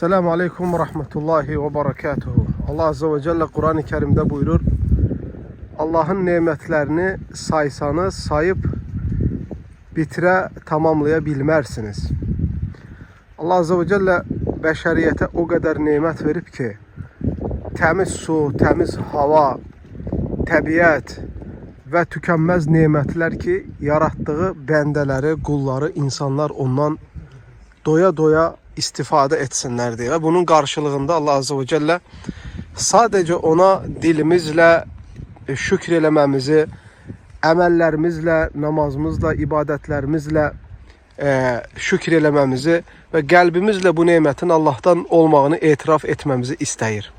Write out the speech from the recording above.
Esselamu Aleyküm ve Rahmetullahi ve Berekatuhu. Allah Azze ve Celle Kur'an-ı Kerim'de buyurur. Allah'ın nimetlerini saysanız sayıp bitire tamamlayabilmersiniz. Allah Azze ve Celle bəşəriyyətə o kadar nimet verip ki, temiz su, temiz hava, təbiət ve tükenmez nimetler ki, yarattığı bendeleri, kulları, insanlar ondan doya doya istifade etsinler diye. Bunun karşılığında Allah Azze ve Celle sadece ona dilimizle şükür eləməmizi, əməllərimizlə, namazımızla, ibadətlərimizlə şükür eləməmizi ve qəlbimizlə bu nemətin Allah'tan olmağını etiraf etmemizi istəyir.